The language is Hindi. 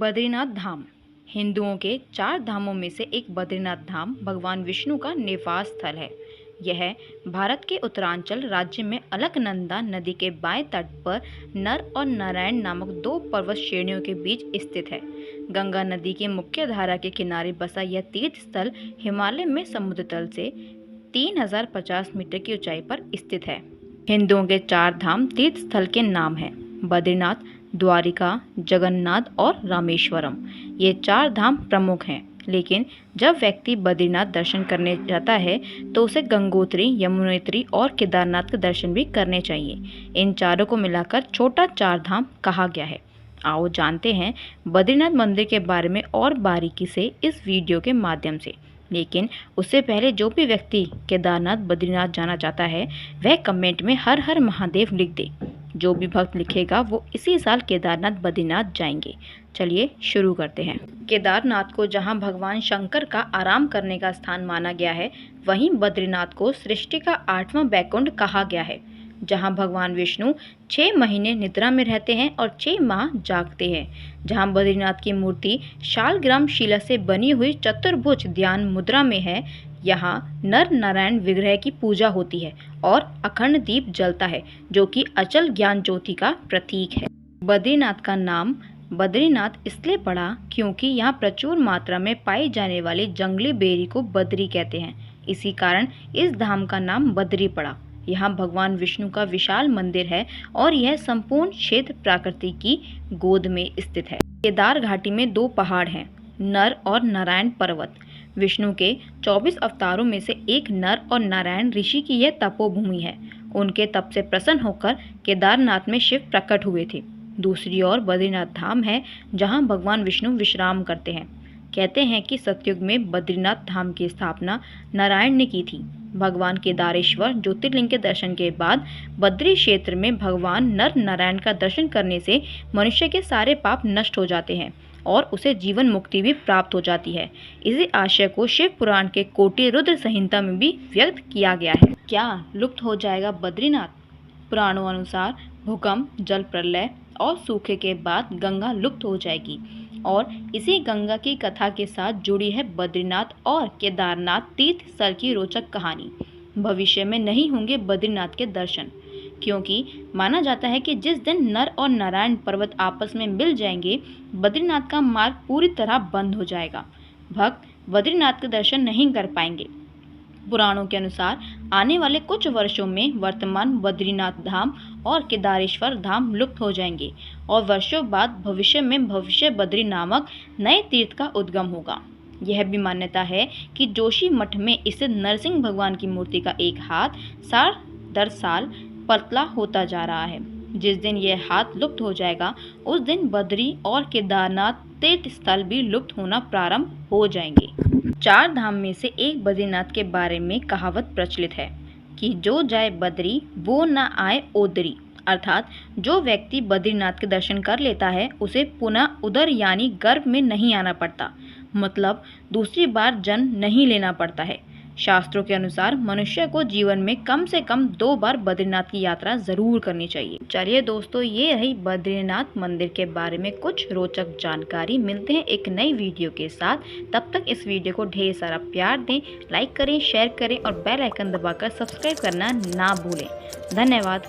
बद्रीनाथ धाम हिंदुओं के 4 धामों में से एक बद्रीनाथ धाम भगवान विष्णु का निवास स्थल है। यह भारत के उत्तरांचल राज्य में अलकनंदा नदी के बाएं तट पर नर और नारायण नामक 2 पर्वत श्रेणियों के बीच स्थित है। गंगा नदी की मुख्य धारा के किनारे बसा यह तीर्थ स्थल हिमालय में समुद्र तल से 3050 मीटर की ऊंचाई पर स्थित है। हिंदुओं के 4 धाम तीर्थ स्थल के नाम हैं बद्रीनाथ, द्वारिका, जगन्नाथ और रामेश्वरम। ये 4 धाम प्रमुख हैं, लेकिन जब व्यक्ति बद्रीनाथ दर्शन करने जाता है तो उसे गंगोत्री, यमुनोत्री और केदारनाथ के दर्शन भी करने चाहिए। इन चारों को मिलाकर छोटा 4 धाम कहा गया है। आओ जानते हैं बद्रीनाथ मंदिर के बारे में और बारीकी से इस वीडियो के माध्यम से। लेकिन उससे पहले जो भी व्यक्ति केदारनाथ बद्रीनाथ जाना चाहता है वह कमेंट में हर हर महादेव लिख दे। जो भी भक्त लिखेगा वो इसी साल केदारनाथ बद्रीनाथ जाएंगे। चलिए शुरू करते हैं। केदारनाथ को जहां भगवान शंकर का आराम करने का स्थान माना गया है, वहीं बद्रीनाथ को सृष्टि का 8वां बैकुंठ कहा गया है, जहां भगवान विष्णु 6 महीने निद्रा में रहते हैं और 6 माह जागते हैं। जहां बद्रीनाथ की मूर्ति शालग्राम शिला से बनी हुई चतुर्भुज ध्यान मुद्रा में है, यहाँ नर नारायण विग्रह की पूजा होती है और अखंड दीप जलता है, जो कि अचल ज्ञान ज्योति का प्रतीक है। बद्रीनाथ का नाम बद्रीनाथ इसलिए पड़ा क्योंकि यहाँ प्रचुर मात्रा में पाई जाने वाली जंगली बेरी को बद्री कहते हैं। इसी कारण इस धाम का नाम बद्री पड़ा। यहाँ भगवान विष्णु का विशाल मंदिर है और यह संपूर्ण क्षेत्र प्रकृति की गोद में स्थित है। केदार घाटी में 2 पहाड़ हैं, नर और नारायण पर्वत। विष्णु के 24 अवतारों में से एक नर और नारायण ऋषि की यह तपोभूमि है। उनके तप से प्रसन्न होकर केदारनाथ में शिव प्रकट हुए थे। दूसरी ओर बद्रीनाथ धाम है, जहाँ भगवान विष्णु विश्राम करते हैं। कहते हैं कि सतयुग में बद्रीनाथ धाम की स्थापना नारायण ने की थी। भगवान केदारेश्वर ज्योतिर्लिंग के दर्शन के बाद बद्री क्षेत्र में भगवान नर नारायण का दर्शन करने से मनुष्य के सारे पाप नष्ट हो जाते हैं और उसे जीवन मुक्ति भी प्राप्त हो जाती है। इसी आशय को शिव पुराण के कोटि रुद्र संहिता में भी व्यक्त किया गया है। क्या लुप्त हो जाएगा बद्रीनाथ? पुराणों अनुसार भूकंप, जल प्रलय और सूखे के बाद गंगा लुप्त हो जाएगी और इसी गंगा की कथा के साथ जुड़ी है बद्रीनाथ और केदारनाथ तीर्थ स्थल की रोचक कहानी। भविष्य में नहीं होंगे बद्रीनाथ के दर्शन, क्योंकि माना जाता है कि जिस दिन नर और नारायण पर्वत आपस में मिल जाएंगे, बद्रीनाथ का मार्ग पूरी तरह बंद हो जाएगा। भक्त बद्रीनाथ के दर्शन नहीं कर पाएंगे। पुराणों के अनुसार आने वाले कुछ वर्षों में वर्तमान बद्रीनाथ धाम और केदारेश्वर धाम लुप्त हो जाएंगे और वर्षों बाद भविष्य में भविष्य बद्री नामक नए तीर्थ का उद्गम होगा। यह भी मान्यता है कि जोशी मठ में स्थित नरसिंह भगवान की मूर्ति का एक हाथ साल दर साल पतला होता जा रहा है। जिस दिन यह हाथ लुप्त हो जाएगा, उस दिन बद्री और केदारनाथ तीर्थ स्थल भी लुप्त होना प्रारंभ हो जाएंगे। 4 धाम में से एक बद्रीनाथ के बारे में कहावत प्रचलित है कि जो जाए बद्री वो न आए ओदरी, अर्थात जो व्यक्ति बद्रीनाथ के दर्शन कर लेता है उसे पुनः उदर यानी गर्भ में नहीं आना पड़ता, मतलब दूसरी बार जन्म नहीं लेना पड़ता है। शास्त्रों के अनुसार मनुष्य को जीवन में कम से कम 2 बार बद्रीनाथ की यात्रा जरूर करनी चाहिए। चलिए दोस्तों, ये रही बद्रीनाथ मंदिर के बारे में कुछ रोचक जानकारी। मिलते हैं एक नई वीडियो के साथ। तब तक इस वीडियो को ढेर सारा प्यार दें, लाइक करें, शेयर करें और बेल आइकन दबाकर सब्सक्राइब करना ना भूलें। धन्यवाद।